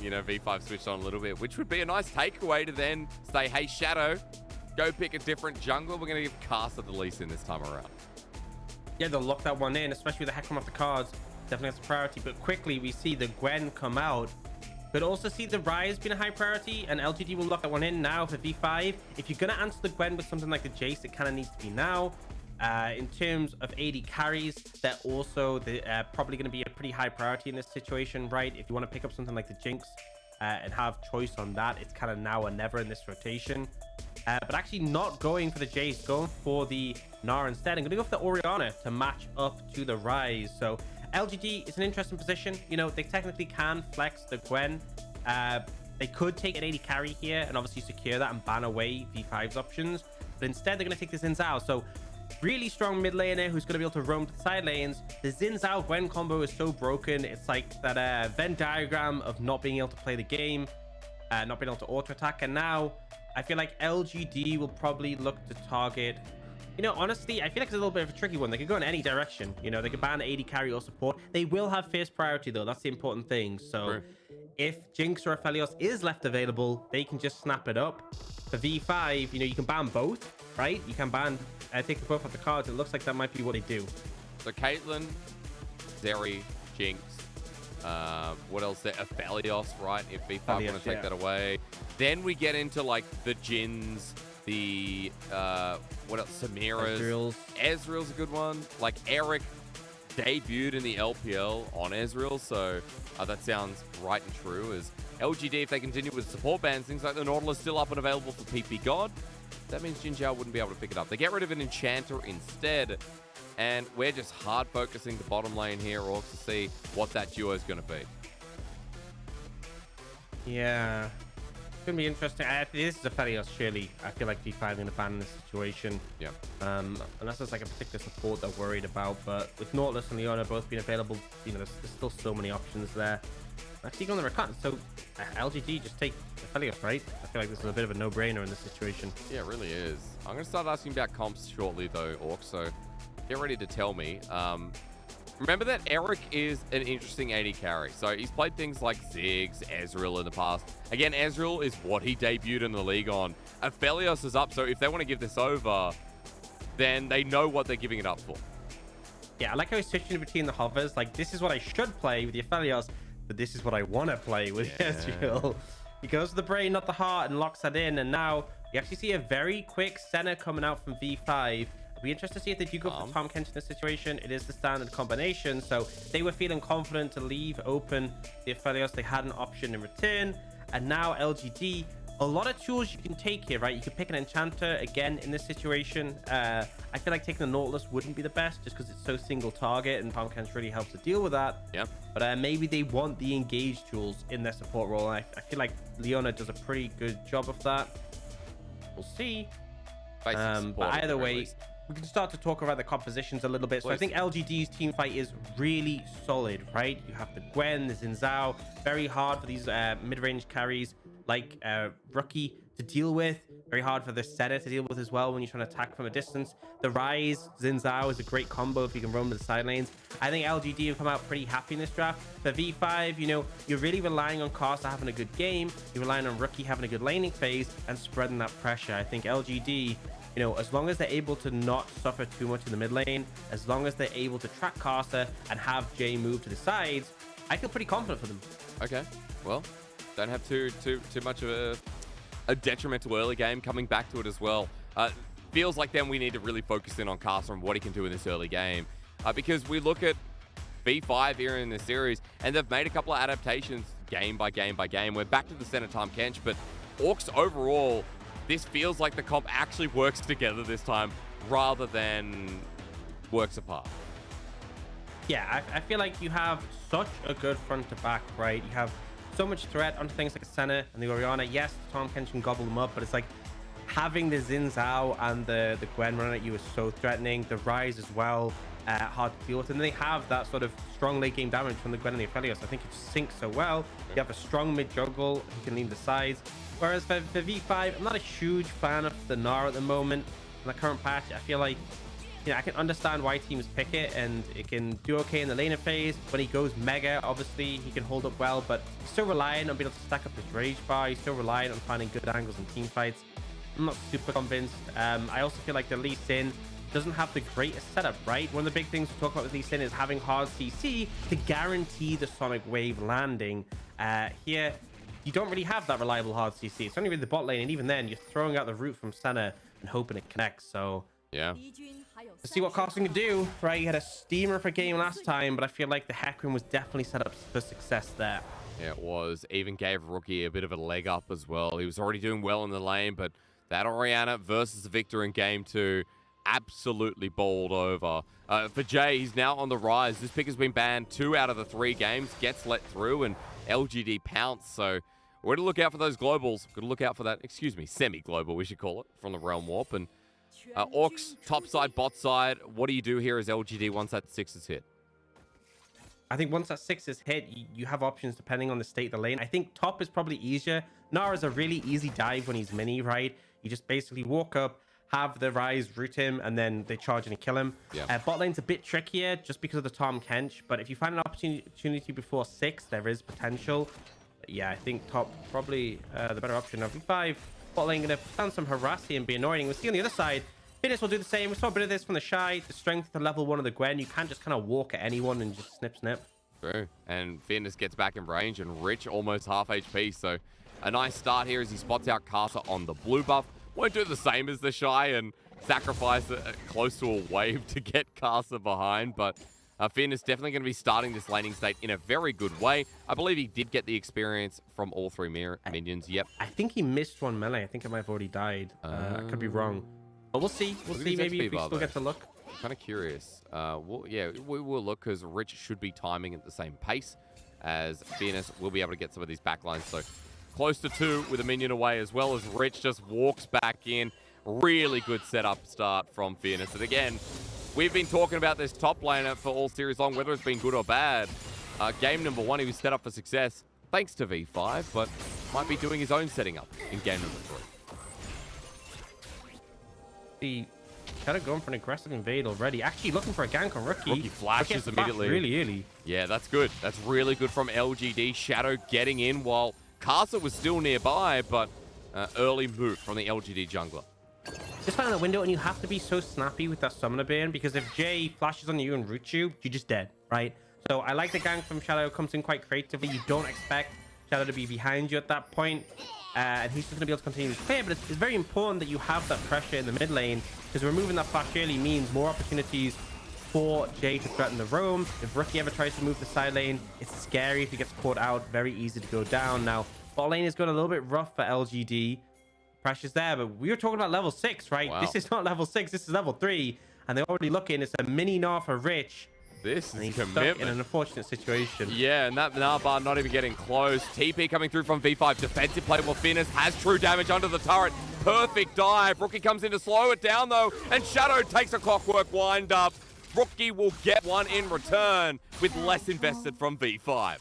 you know, V5 switched on a little bit, which would be a nice takeaway to then say, hey, Shadow, go pick a different jungle. We're going to give Karsa the lease in this time around. Yeah, they'll lock that one in, especially with the Hecarim off the cards. Definitely that's a priority. But quickly, we see the Gwen come out. But also see the Ryze being a high priority, and LGD will lock that one in now for V5. If you're going to answer the Gwen with something like the Jace, it kind of needs to be now. In terms of AD carries, they're also probably going to be a pretty high priority in this situation, right? If you want to pick up something like the Jinx and have choice on that, it's kind of now or never in this rotation. But actually not going for the Jace, going for the Gnar instead. I'm going to go for the Orianna to match up to the Ryze. So LGD is an interesting position. You know, they technically can flex the Gwen. They could take an AD carry here and obviously secure that and ban away V5's options. But instead, they're going to take the Zhao. So really strong mid laner who's going to be able to roam to the side lanes. The Zhao Gwen combo is so broken. It's like that Venn diagram of not being able to play the game, not being able to auto attack. And now I feel like LGD will probably look to target. You know, honestly, I feel like it's a little bit of a tricky one. They could go in any direction. You know, they could ban AD carry or support. They will have first priority, though. That's the important thing. So if Jinx or Aphelios is left available, they can just snap it up. For V5, you know, you can ban both, right? You can ban, I think, both of the cards. It looks like that might be what they do. So Caitlyn, Zeri, Jinx, what else there? Aphelios, right? If V5 want to take that away. Then we get into, like, the Jins, the what else? Samira's. Ezreal's a good one. Like Eric debuted in the LPL on Ezreal, so that sounds right and true. As LGD, if they continue with support bans, things like the Nautilus still up and available for ppgod, that means JinJiao wouldn't be able to pick it up. They get rid of an enchanter instead, and we're just hard focusing the bottom lane here, or to see what that duo is going to be. Yeah. It's going to be interesting. This is Aphelios, surely. I feel like V5 going to ban in this situation. Yeah. Unless there's like a particular support they're worried about. But with Nautilus and Leona both being available, you know, there's still so many options there. Actually, going to recant. So LGD just take Aphelios, right? I feel like this is a bit of a no-brainer in this situation. Yeah, it really is. I'm going to start asking about comps shortly, though, Aux. So get ready to tell me. Remember that Eric is an interesting AD carry. So he's played things like Ziggs, Ezreal in the past. Again, Ezreal is what he debuted in the league on. Aphelios is up, so if they want to give this over, then they know what they're giving it up for. Yeah, I like how he's switching between the hovers. Like, this is what I should play with the Aphelios, but this is what I want to play with Ezreal. He goes to the brain, not the heart, and locks that in. And now you actually see a very quick Senna coming out from V5. It'll be interesting to see if they do go for Tahm Kench in this situation. It is the standard combination, so they were feeling confident to leave open the Aphelios. They had an option in return, and now LGD, a lot of tools you can take here, right? You could pick an enchanter again in this situation. I feel like taking the Nautilus wouldn't be the best just because it's so single target, and Tahm Kench really helps to deal with that. Yeah. But maybe they want the engage tools in their support role, and I feel like Leona does a pretty good job of that. We'll see. But either way, we can start to talk about the compositions a little bit. So I think LGD's team fight is really solid, right? You have the Gwen, the Zhao, very hard for these mid-range carries like Rookie to deal with. Very hard for the Senna to deal with as well when you're trying to attack from a distance. The Ryze, Zhao is a great combo if you can roam to the side lanes. I think LGD have come out pretty happy in this draft. For V5, you know, you're really relying on Karsa having a good game. You're relying on Rookie having a good laning phase and spreading that pressure. I think LGD, you know, as long as they're able to not suffer too much in the mid lane, as long as they're able to track Karsa and have Jay move to the sides, I feel pretty confident for them. Okay, well, don't have too much of a detrimental early game coming back to it as well. Feels like then we need to really focus in on Karsa and what he can do in this early game, because we look at V5 here in this series, and they've made a couple of adaptations game by game by game. We're back to the center Tahm Kench, but Aux overall, this feels like the comp actually works together this time rather than works apart. Yeah, I feel like you have such a good front to back, right? You have so much threat onto things like Senna and the Orianna. Yes, Tahm Kench can gobble them up, but it's like having the Zhao and the Gwen run at you is so threatening. The Ryze as well, hard to deal with. And they have that sort of strong late game damage from the Gwen and the Aphelios. I think it just syncs so well. You have a strong mid juggle who can lean the sides. Whereas for V5, I'm not a huge fan of the Gnar at the moment. In the current patch, I feel like you know, I can understand why teams pick it, and it can do okay in the laner phase. When he goes mega, obviously he can hold up well, but he's still reliant on being able to stack up his rage bar. He's still reliant on finding good angles in team fights. I'm not super convinced. I also feel like the Lee Sin doesn't have the greatest setup, right? One of the big things we talk about with Lee Sin is having hard CC to guarantee the Sonic Wave landing. Here, you don't really have that reliable hard CC. It's only with the bot lane, and even then, you're throwing out the root from Senna and hoping it connects. So yeah, let's see what Karsa can do, right? He had a steamer for game last time, but I feel like the Hecarim was definitely set up for success there. Yeah, it was. Even gave Rookie a bit of a leg up as well. He was already doing well in the lane, but that Orianna versus Victor in game 2 absolutely bowled over. For Jay, he's now on the rise. This pick has been banned 2 out of the 3 games, gets let through, and LGD pounce. So we're to look out for those globals. Got to look out for that, excuse me, semi-global, we should call it, from the Realm Warp. And Aux, top side, bot side, what do you do here as LGD once that 6 is hit? I think once that 6 is hit, you have options depending on the state of the lane. I think top is probably easier. Gnar is a really easy dive when he's mini, right? You just basically walk up, have the Ryze root him, and then they charge and kill him. Yeah. Bot lane's a bit trickier just because of the Tahm Kench, but if you find an opportunity before 6, there is potential. But yeah, I think top probably the better option. Now V5, bot lane gonna stand some harassing and be annoying. We'll see on the other side, Fearness will do the same. We saw a bit of this from the Shy, the strength to level 1 of the Gwen. You can't just kind of walk at anyone and just snip. True. And Fearness gets back in range, and Rich almost half HP, so a nice start here as he spots out Karsa on the blue buff. Won't do the same as the Shy and sacrifice close to a wave to get Karsa behind, but Fearness definitely going to be starting this laning state in a very good way. I believe he did get the experience from all 3 minions. Yep. I think he missed 1 melee. I think it might have already died. I could be wrong. But we'll see. We'll see maybe if we still get to look. Kind of curious. We will look because Rich should be timing at the same pace as Fearness will be able to get some of these backlines. So close to 2 with a minion away, as well as Rich just walks back in. Really good setup start from Fearness. And again, we've been talking about this top laner for all series long, whether it's been good or bad. Game number 1, he was set up for success thanks to V5, but might be doing his own setting up in game number 3. Kind of going for an aggressive invade already. Actually looking for a gank on Rookie. Rookie flashes immediately. Really early. Yeah, that's good. That's really good from LGD. Shadow getting in while Karsa was still nearby, but early move from the LGD jungler. Just find that window, and you have to be so snappy with that summoner ban, because if Jay flashes on you and roots you, you're just dead, right? So I like the gank from Shadow. Comes in quite creatively. You don't expect Shadow to be behind you at that point. And he's just going to be able to continue to play. But it's very important that you have that pressure in the mid lane, because removing that flash early means more opportunities for Jay to threaten the roam. If Rookie ever tries to move the side lane, it's scary if he gets caught out. Very easy to go down. Now, bot lane is going a little bit rough for LGD. Pressure's there, but we were talking about level 6, right? Wow. This is not level 6. This is level 3. And they're already looking. It's a mini Gnar for Rich. This is commitment. In an unfortunate situation. Yeah, and that Gnar bar not even getting close. TP coming through from V5. Defensive play while Fearness has true damage under the turret. Perfect dive. Rookie comes in to slow it down, though. And Shadow takes a clockwork wind up. Rookie will get one in return with less invested from V5.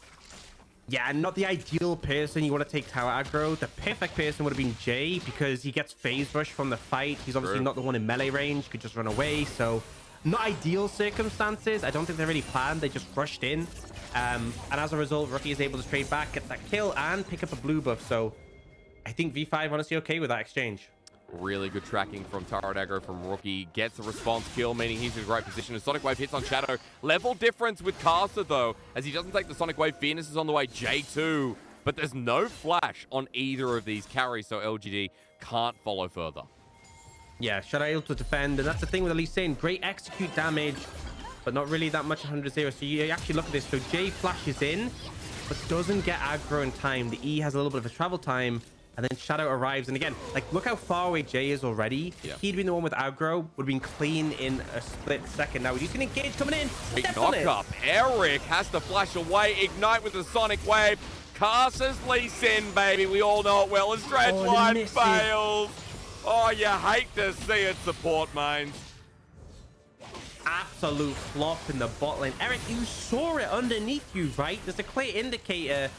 Yeah, and not the ideal person you want to take tower aggro. The perfect person would have been Jay, because he gets phase rush from the fight. He's obviously not the one in melee range. Could just run away, so not ideal circumstances. I don't think they really planned. They just rushed in. And as a result, Rookie is able to trade back, get that kill, and pick up a blue buff. So I think V5 honestly okay with that exchange. Really good tracking from turret aggro from Rookie. Gets a response kill, meaning he's in a great position. A Sonic Wave hits on Shadow. Level difference with Karsa, though, as he doesn't take the Sonic Wave. Fearness is on the way. J2. But there's no flash on either of these carries, so LGD can't follow further. Yeah, Shadow able to defend, and that's the thing with Lee Sin. Great execute damage, but not really that much 100-0. So you actually look at this. So Jay flashes in, but doesn't get aggro in time. The E has a little bit of a travel time, and then Shadow arrives. And again, like, look how far away Jay is already. Yeah. He'd been the one with aggro, would have been clean in a split second. Now he's going to engage coming in. Big knock up. Eric has to flash away. Ignite with the Sonic Wave. Karsa's Lee Sin, baby. We all know it well. A stretch line fails. Oh, you hate to see it, support mains. Absolute flop in the bot lane. Eric, you saw it underneath you, right? There's a clear indicator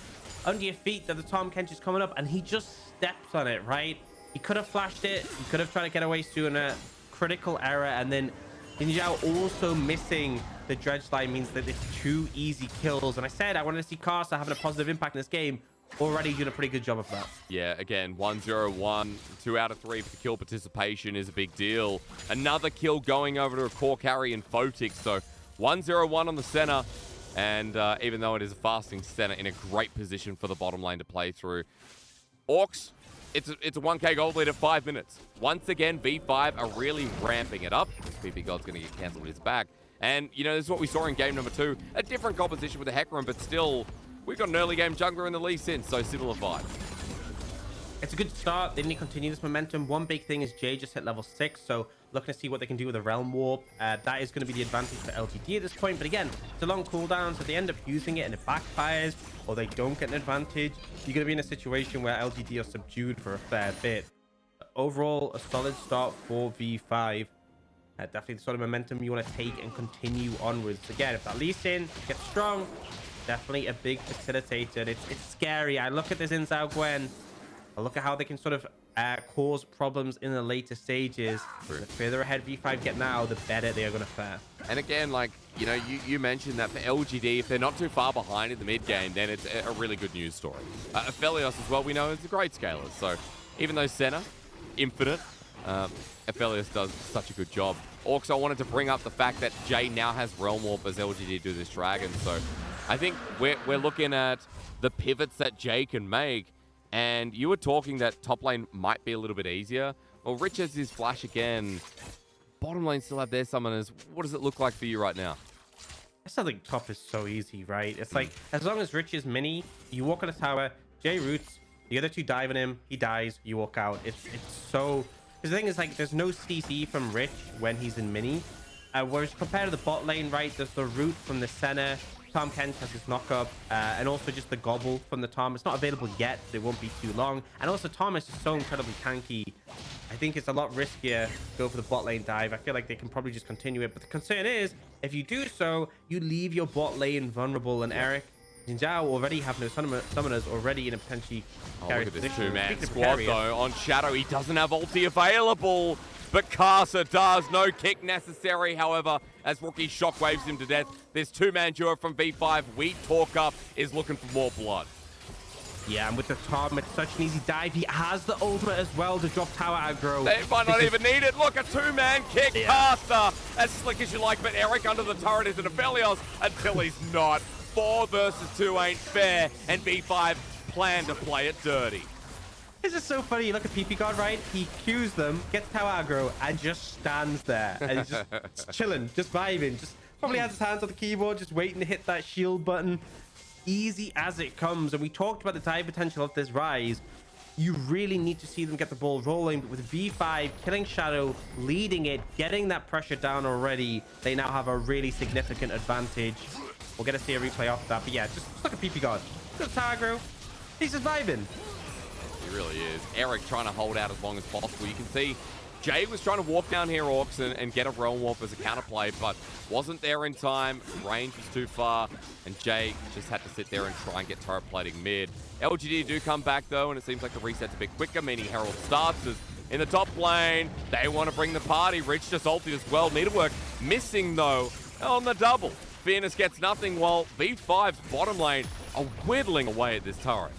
under your feet that the Tahm Kench is coming up, and he just steps on it, right? He could have flashed it. He could have tried to get away sooner. Critical error, and then JinJiao also missing the dredge line means that it's 2 easy kills. And I said I wanted to see Karsa having a positive impact in this game. Already doing a pretty good job of that. Yeah, again, 1-0-1, 2 out of 3 for the kill participation is a big deal. Another kill going over to a core carry in Photic. So 1-0-1 on the Senna. And even though it is a fasting Senna, in a great position for the bottom lane to play through. Aux, it's a 1k gold lead at 5 minutes. Once again, V5 are really ramping it up. ppgod's going to get cancelled with his back. And, you know, this is what we saw in game number 2. A different composition with the Hecarim, but still, we've got an early game jungler in the Lee Sin, so similar vibe. It's a good start. They need to continue this momentum. One big thing is Jay just hit level 6, so looking to see what they can do with a Realm Warp. That is going to be the advantage for LGD at this point. But again, it's a long cooldown, so they end up using it and it backfires, or they don't get an advantage. You're going to be in a situation where LGD are subdued for a fair bit. But overall, a solid start for V5. Definitely the sort of momentum you want to take and continue onwards. Again, if that Lee Sin gets strong, definitely a big facilitator. It's scary. I look at this in Zhao Gwen. I look at how they can sort of cause problems in the later stages. The further ahead V5 get now, the better they are going to fare. And again, like, you know, you mentioned that for LGD, if they're not too far behind in the mid game, then it's a really good news story. Aphelios as well, we know, is a great scaler. So even though Senna, infinite, Aphelios does such a good job. Also, I wanted to bring up the fact that Jay now has Realm Warp as LGD do this Dragon. So I think we're looking at the pivots that Jay can make. And you were talking that top lane might be a little bit easier. Well, Rich has his flash again. Bottom lane still have their summoners. What does it look like for you right now? I still think top is so easy, right? It's like, as long as Rich is mini, you walk on a tower, Jay roots, the other 2 dive on him, he dies, you walk out. It's so... Because the thing is, like, there's no CC from Rich when he's in mini. Whereas compared to the bot lane, right, there's the root from the Senna. Tahm Kench has his knockup, and also just the gobble from the Tahm. It's not available yet, but it won't be too long. And also, Tahm is just so incredibly tanky. I think it's a lot riskier to go for the bot lane dive. I feel like they can probably just continue it. But the concern is, if you do so, you leave your bot lane vulnerable. And Eric, JinJiao already have no summoners already in a potentially... Oh, look at this 2-man squad, though. On Shadow, he doesn't have ulti available. But Karsa does. No kick necessary, however, as Rookie shockwaves him to death. This 2-man duo from V5. Wheat Talker is looking for more blood. Yeah, and with the Tahm, it's such an easy dive. He has the ultimate as well to drop tower aggro. They might not even need it. Look, a 2-man kick. Yeah. Karsa, as slick as you like, but Eric under the turret is an Aphelios until he's not. 4 versus 2 ain't fair, and V5 plan to play it dirty. This is so funny. You look at ppgod, right? He cues them, gets tower aggro, and just stands there. And he's just chilling, just vibing. Just probably has his hands on the keyboard, just waiting to hit that shield button. Easy as it comes. And we talked about the dive potential of this Ryze. You really need to see them get the ball rolling. But with V5 killing Shadow, leading it, getting that pressure down already, they now have a really significant advantage. We'll get to see a replay off that. But yeah, just look at ppgod. Good tower aggro. He's just vibing. He really is. Eric trying to hold out as long as possible. You can see Jay was trying to walk down here, Aux, and get a Realm Warp as a counterplay, but wasn't there in time. Range was too far, and Jay just had to sit there and try and get turret plating mid. LGD do come back, though, and it seems like the reset's a bit quicker, meaning Herald starts as in the top lane. They want to bring the party. Rich just ulted as well. Needlework missing, though, on the double. Fearness gets nothing, while V5's bottom lane are whittling away at this turret.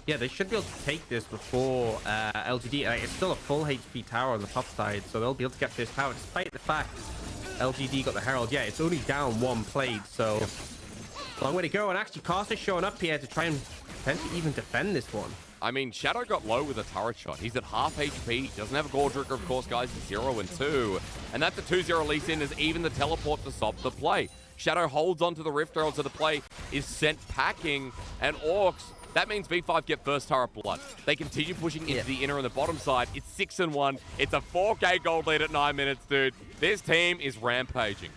Yeah, they should be able to take this before LGD. It's still a full HP tower on the top side, so they'll be able to get this tower despite the fact LGD got the Herald. Yeah, it's only down 1 plate, so long way to go. And actually, Karsa's showing up here to try and potentially even defend this one. I mean, Shadow got low with a turret shot. He's at half HP. Doesn't have a Gore Drigger, of course, guys. 0 and 2. And that's a 2-0 Lee Sin, as even the teleport to stop the play. Shadow holds onto the Rift Herald, so the play is sent packing. And Aux, that means V5 get first turret blood. They continue pushing into the inner and the bottom side. It's 6 and 1. It's a 4K gold lead at 9 minutes, dude. This team is rampaging.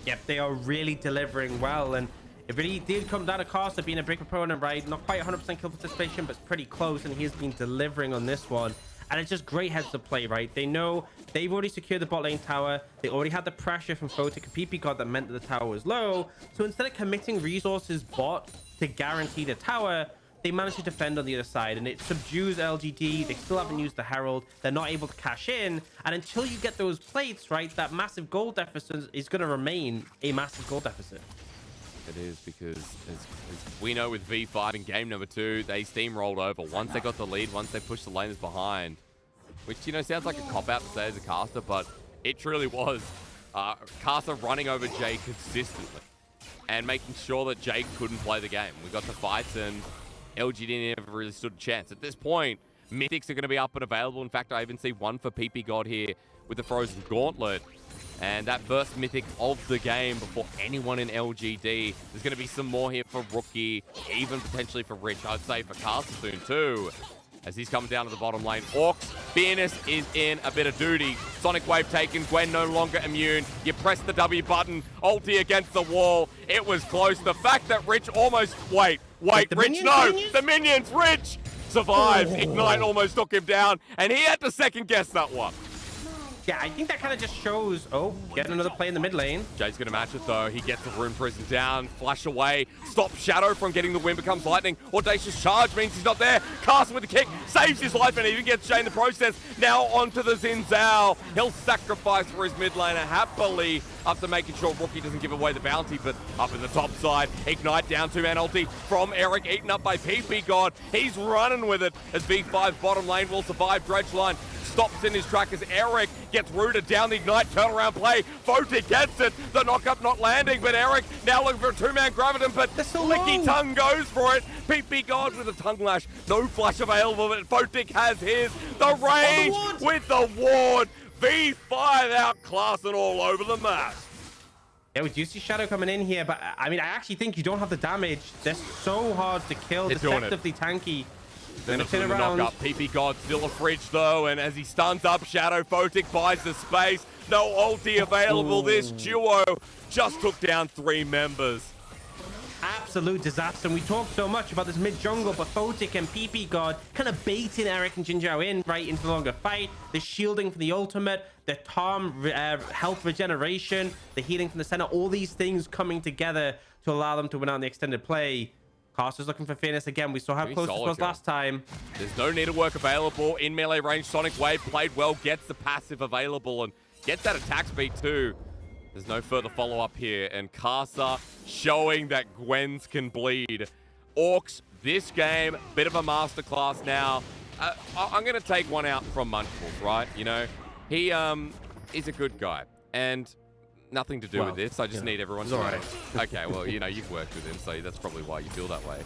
Yep, they are really delivering well. And it really did come down to Karsa being a big proponent, right? Not quite 100% kill participation, but it's pretty close. And he's been delivering on this one. And it's just great heads up play, right? They know they've already secured the bot lane tower. They already had the pressure from Photic and ppgod that meant that the tower was low. So instead of committing resources bot to guarantee the tower, they manage to defend on the other side, and it subdues LGD. They still haven't used the Herald. They're not able to cash in, and until you get those plates, right, that massive gold deficit is going to remain a massive gold deficit. It is, because as we know with V5 in game number 2, they steamrolled over. Once they got the lead, once they pushed the laners behind, which, you know, sounds like a cop-out to say as a caster, but it truly was. Karsa running over Jay consistently and making sure that Jay couldn't play the game. We got the fights, and LGD never really stood a chance. At this point, Mythics are going to be up and available. In fact, I even see one for ppgod here with the Frozen Gauntlet. And that first Mythic of the game before anyone in LGD. There's going to be some more here for Rookie, even potentially for Rich. I'd say for Karsa soon too, as he's coming down to the bottom lane. Aux, Fearness is in a bit of duty. Sonic Wave taken, Gwen no longer immune. You press the W button, ulti against the wall. It was close. The fact that Rich almost... Wait, Rich, no! The minions, Rich! Survives. Ignite almost took him down, and he had to second guess that one. Yeah, I think that kind of just shows... Oh, get another play in the mid lane. Jay's going to match it, though. He gets the Rune Prison down. Flash away. Stop Shadow from getting the win. Becomes lightning. Audacious Charge means he's not there. Karsa with the kick. Saves his life and even gets Jay in the process. Now onto the Zhao. He'll sacrifice for his mid laner happily after making sure Rookie doesn't give away the bounty. But up in the top side, Ignite down 2-man ulti from Eric. Eaten up by ppgod. He's running with it as V5's bottom lane will survive. Dredgeline stops in his track as Eric gets rooted down the Ignite turnaround play. Photic gets it. The knockup not landing, but Eric now looking for a 2-man Graviton, but Licky Tongue goes for it. ppgod with a tongue lash. No flash available, but Photic has his. The range with the ward. V5 outclassing all over the map. Yeah, we do see Shadow coming in here, but I mean, I actually think you don't have the damage. They're so hard to kill. Deceptively tanky. Then it's the knockup. ppgod still a fridge though, and as he stuns up Shadow, Photic buys the space. No ulti available. This duo just took down 3 members. Absolute disaster. And we talked so much about this mid jungle, but Photic and ppgod kind of baiting Eric and JinJiao in right into the longer fight. The shielding from the ultimate, the Tahm health regeneration, the healing from the center, all these things coming together to allow them to win out the extended play. Karsa's looking for Fearness again. We saw how close this was last time. There's no needle work available. In melee range, Sonic Wave played well, gets the passive available, and gets that attack speed too. There's no further follow-up here, and Karsa showing that Gwens can bleed. Aux, this game, bit of a masterclass now. I'm going to take one out from Munchables, right? You know, he is a good guy, and nothing to do with this. I just need everyone to know. Okay, well, you know, you've worked with him, so that's probably why you feel that way.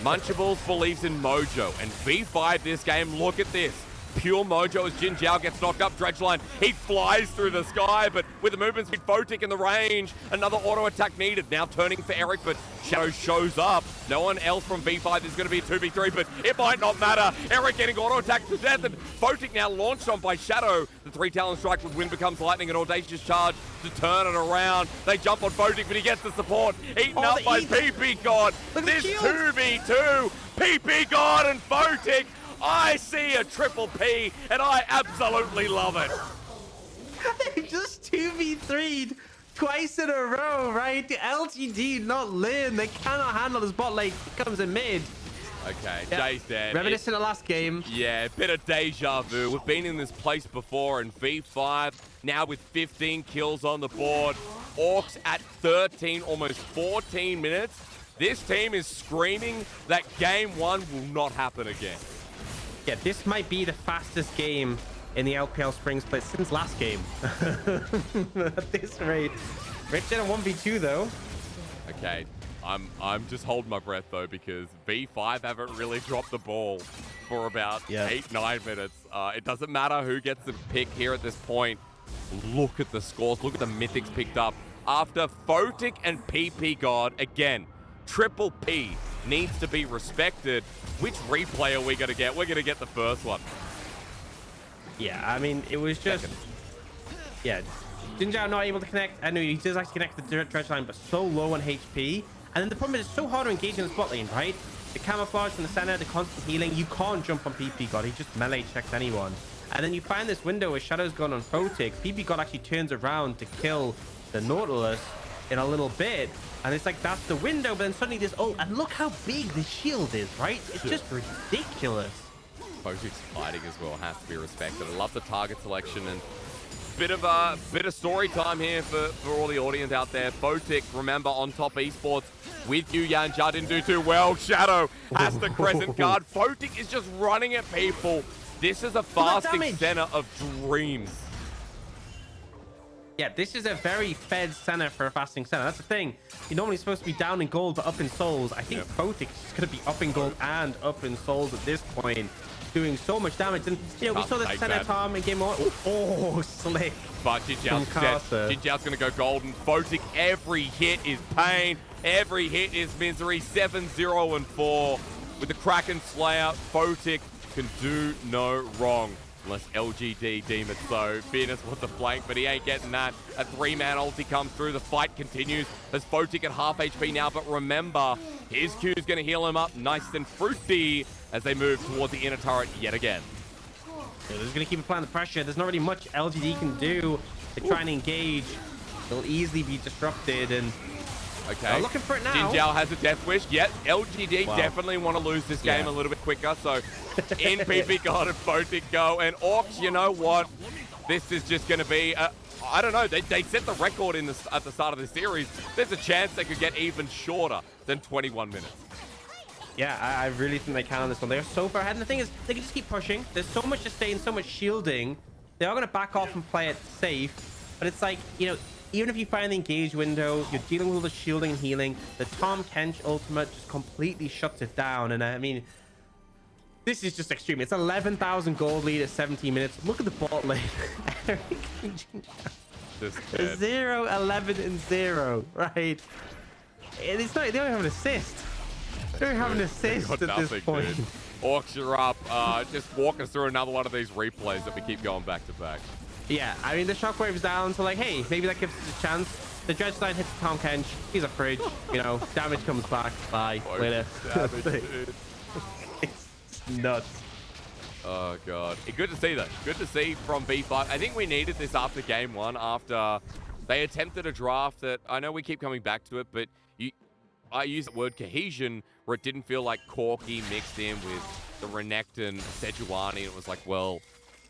Munchables believes in mojo, and V5 this game, look at this. Pure mojo as JinJiao gets knocked up. Dredgeline, he flies through the sky, but with the movement speed, Photic in the range. Another auto attack needed. Now turning for Eric, but Shadow shows up. No one else from V5 is going to be a 2v3, but it might not matter. Eric getting auto attack to death, and Photic now launched on by Shadow. The 3-talon strike with Wind becomes lightning, and Audacious Charge to turn it around. They jump on Photic, but he gets the support. Eaten up by ppgod. This 2v2, ppgod and Photic. I see a triple P, and I absolutely love it. They just 2v3'd twice in a row, right? The LGD not Lin. They cannot handle this bot lane. It comes in mid. Okay, Jay's dead. Reminiscent of last game. Yeah, a bit of deja vu. We've been in this place before, and V5 now with 15 kills on the board. Aux at 13, almost 14 minutes. This team is screaming that game 1 will not happen again. Yeah, this might be the fastest game in the LPL Spring Split since last game. At this rate. Rich in a 1v2 though. Okay, I'm just holding my breath though, because V5 haven't really dropped the ball for about 8-9 minutes. It doesn't matter who gets the pick here at this point. Look at the scores. Look at the mythics picked up. After Photic and ppgod, again, triple P needs to be respected. Which replay are we going to get? We're going to get the first one. Yeah, I mean, it was just... Yeah, JinJiao not able to connect. I know he does actually connect the dredge line, but so low on HP. And then the problem is it's so hard to engage in the spot lane, right? The camouflage from the center, the constant healing. You can't jump on ppgod. He just melee checks anyone. And then you find this window where Shadow's gone on Photic. ppgod actually turns around to kill the Nautilus. in a little bit. And it's like, that's the window. But then suddenly this ult, and look how big the shield is, right? It's just ridiculous. Photic's fighting as well has to be respected. I love the target selection, and bit of story time here for all the audience out there. Photic, remember, on top esports with you. JinJiao didn't do too well. Shadow has the crescent guard. Photic is just running at people. This is a fasting Senna of dreams. Yeah, this is a very fed Senna for a fasting Senna. That's the thing. You're normally supposed to be down in gold but up in souls. I think Photic is going to be up in gold and up in souls at this point, doing so much damage. And you know, we saw the Senna Tahm in game 1. Oh, slick. But JinJiao's going to go golden. Photic, every hit is pain. Every hit is misery. 7-0 and 4 with the Kraken Slayer. Photic can do no wrong. Unless LGD deem it so. Fearness wants a flank, but he ain't getting that. A 3-man ulti comes through. The fight continues as Photic at half HP now. But remember, his Q is going to heal him up nice and fruity as they move towards the inner turret yet again. So they're just going to keep applying the pressure. There's not really much LGD can do to try and engage. They'll easily be disrupted, and okay, looking for it now. JinJiao has a death wish. Yet LGD definitely want to lose this game a little bit quicker. So in ppgod and Photic go. And Aux, you know what? This is just going to be, I don't know. They set the record at the start of the series. There's a chance they could get even shorter than 21 minutes. Yeah, I really think they can on this one. They're so far ahead. And the thing is, they can just keep pushing. There's so much sustain, so much shielding. They are going to back off and play it safe. But it's like, you know, even if you find the engage window, you're dealing with all the shielding and healing. The Tahm Kench ultimate just completely shuts it down. And I mean, this is just extreme. It's 11,000 gold lead at 17 minutes. Look at the bot lane. 0, 11, and 0, right? It's not, they don't have an assist. They don't have an assist at this point. Aux, you're up. Just walk us through another one of these replays that we keep going back to back. Yeah, I mean, the shockwave's down, so like, hey, maybe that gives us a chance. The Dreadstone hits Tahm Kench. He's a fridge. You know, damage comes back. Bye. Later. Damage, dude. It's nuts. Oh, God. Good to see, though. Good to see from V5. I think we needed this after game 1, after they attempted a draft that, I know we keep coming back to it, but I use the word cohesion, where it didn't feel like Corki mixed in with the Renekton, Sejuani, and it was like, well,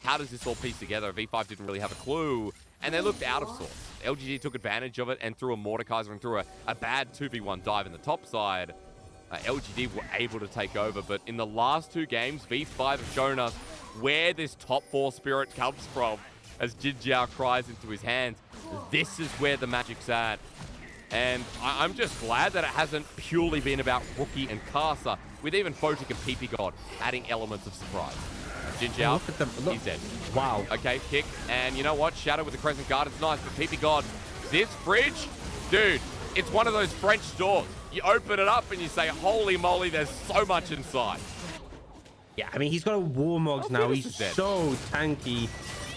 how does this all piece together? V5 didn't really have a clue, and they looked out of sorts. LGD took advantage of it and threw a Mordekaiser and threw a bad 2v1 dive in the top side. LGD were able to take over, but in the last 2 games, V5 have shown us where this top 4 spirit comes from as JinJiao cries into his hands. This is where the magic's at. And I'm just glad that it hasn't purely been about Rookie and Karsa, with even Photic and ppgod adding elements of surprise. JinJiao, he's dead. Wow. Okay, kick. And you know what? Shadow with the crescent guard. It's nice, but ppgod, this fridge, dude, it's one of those French doors. You open it up and you say, holy moly, there's so much inside. Yeah, I mean, he's got a Warmogs now. He's so tanky.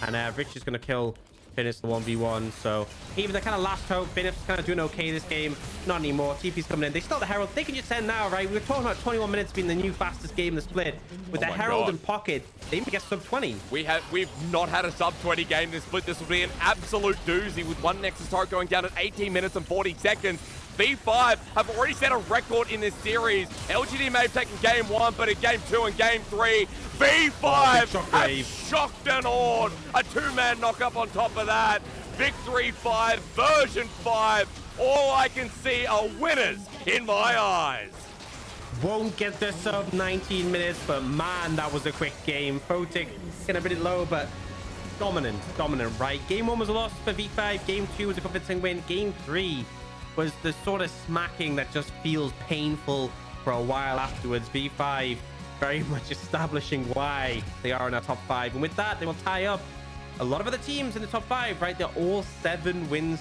And Rich is going to kill Finish the 1v1, so even the kind of last hope. Finish is kind of doing okay this game. Not anymore. TP's coming in. They still have the Herald. They can just end now, right? We were talking about 21 minutes being the new fastest game in the split. With the Herald in pocket, they even get sub 20. We've not had a sub 20 game in this split. This will be an absolute doozy with one Nexus turret going down at 18 minutes and 40 seconds. V5 have already set a record in this series. LGD may have taken game 1, but in game 2 and game 3, V5 have shocked and awed. A 2-man knock-up on top of that. Victory 5, version 5. All I can see are winners in my eyes. Won't get the sub 19 minutes, but man, that was a quick game. Photic getting a bit low, but dominant, right? Game 1 was a loss for V5. Game 2 was a convincing win. Game 3 was the sort of smacking that just feels painful for a while afterwards. V5 very much establishing why they are in our top 5. And with that, they will tie up a lot of other teams in the top 5, right? They're all 7 wins